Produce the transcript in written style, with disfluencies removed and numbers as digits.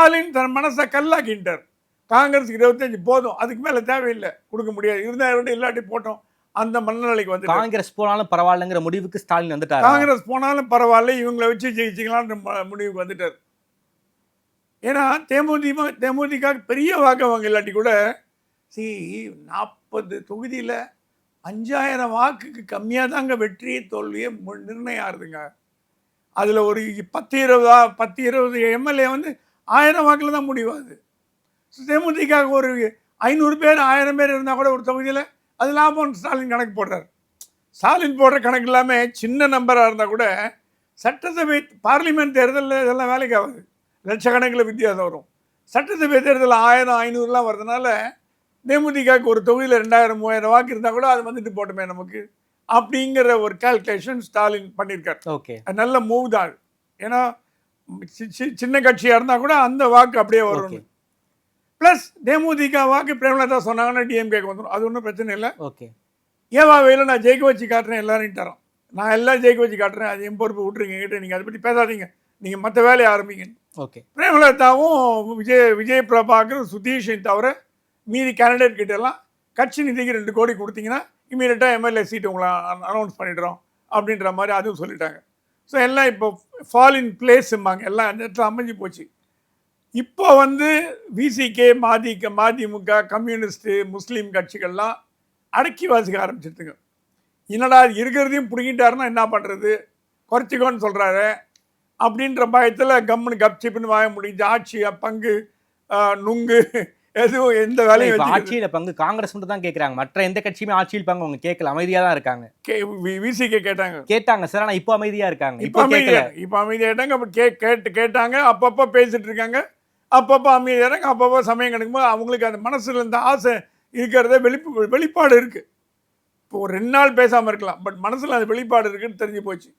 ஸ்டாலின் தன் மனசை கல்லாக்கிட்டார். காங்கிரஸுக்கு 25 போதும், அதுக்கு மேலே தேவையில்லை, கொடுக்க முடியாது, இருந்தாலும் இல்லாட்டி போட்டோம், அந்த மனநிலைக்கு வந்து காங்கிரஸ் போனாலும் பரவாயில்லைங்கிற முடிவுக்கு ஸ்டாலின் வந்துட்டார். காங்கிரஸ் போனாலும் பரவாயில்ல, இவங்களை வச்சு ஜெயிச்சிக்கலாம்னு முடிவுக்கு வந்துட்டார். ஏன்னா தேமுதிக பெரிய வாக்கு அவங்க இல்லாட்டி கூட 40 தொகுதியில் 5000 வாக்குக்கு கம்மியாக தாங்க வெற்றியை தோல்வியே நிர்ணயம் ஆகுதுங்க. அதில் ஒரு 10-20 எம்எல்ஏ வந்து 1000 வாக்கில் தான் முடிவாகுது. தேமுதிக ஒரு 500 பேர் 1000 பேர் இருந்தால் கூட ஒரு தொகுதியில் அது லாபம் ஸ்டாலின் கணக்கு போடுறார். ஸ்டாலின் போடுற கணக்கு இல்லாமல் சின்ன நம்பராக இருந்தால் கூட சட்டசபை பார்லிமெண்ட் தேர்தலில் இதெல்லாம் வேலைக்கு ஆகுது, லட்சக்கணக்கில் வித்தியாசம் வரும். சட்டசபை தேர்தலில் 1000-500 வருதுனால தேமுதிகக்கு ஒரு தொகுதியில் 2000-3000 வாக்கு இருந்தால் கூட அது வந்துட்டு போட்டோமே நமக்கு அப்படிங்கிற ஒரு கால்குலேஷன் ஸ்டாலின் பண்ணியிருக்கார். ஓகே, நல்ல மூவ் தான். ஏன்னா சின்ன கட்சியாக இருந்தால் கூட அந்த வாக்கு அப்படியே வரும். ப்ளஸ் தேமுதிக வாக்கு பிரேமலதா சொன்னாங்கன்னா டிஎம்கேக்கு வந்துடும், அது ஒன்றும் பிரச்சனை இல்லை. ஓகே, ஏவாவையில் நான் ஜெயிக்க வச்சு காட்டுறேன் எல்லாரும் தரோம், நான் எல்லாம் ஜெயிக்க வச்சு காட்டுறேன், அது என் பொறுப்பு, விட்டுருங்க கிட்ட, நீங்கள் அதை பற்றி பேசாதீங்க, நீங்கள் மற்ற வேலையை ஆரம்பிங்க. ஓகே, பிரேமலதாவும் விஜய் பிரபாகர் சுதீஷையும் தவிர மீதி கேண்டிடேட் கிட்டெல்லாம் கட்சி நிதிக்கு 2 கோடி கொடுத்தீங்கன்னா இமீடியட்டாக எம்எல்ஏ சீட்டு உங்களை அனௌன்ஸ் பண்ணிடுறோம் அப்படின்ற மாதிரி அதுவும் சொல்லிட்டாங்க. ஸோ எல்லாம் இப்போ ஃபால் இன் பிளேஸும்பாங்க, எல்லாம் அந்த இடத்துல அமைஞ்சு போச்சு. இப்போ வந்து விசிகே, மதிமுக, கம்யூனிஸ்ட்டு, முஸ்லீம் கட்சிகள்லாம் அடக்கி வாசிக்க ஆரம்பிச்சிருதுங்க. என்னடா இருக்கிறதையும் பிடிங்கிட்டாருன்னா என்ன பண்ணுறது, குறைச்சிக்கோன்னு சொல்கிறாரு அப்படின்ற பயத்தில் கம்முன்னு கப்சிப்புன்னு வாய முடிஞ்சு ஆட்சி பங்கு நுங்கு எதுவும் எந்த வேலையும் ஆட்சியில் பங்கு காங்கிரஸ் மட்டும் தான் கேட்குறாங்க, மற்ற எந்த கட்சியுமே ஆட்சியில் பங்கு அவங்க கேட்கல, அமைதியாக தான் இருக்காங்க. விசிகே கேட்டாங்க சார், ஆனால் இப்போ அமைதியாக இருக்காங்க. இப்போ அமைதியாகிட்டாங்க. அப்போ கேட்டாங்க, அப்பப்போ பேசிட்டு இருக்காங்க, அப்பப்போ அமைதியாகிறாங்க. அப்பப்போ சமயம் கிடைக்கும்போது அவங்களுக்கு அந்த மனசில் இருந்த ஆசை இருக்கிறத வெளிப்பாடு இருக்குது. இப்போ ஒரு 2 நாள் பேசாமல் இருக்கலாம், பட் மனசில் அந்த வெளிப்பாடு இருக்குன்னு தெரிஞ்சு போச்சு.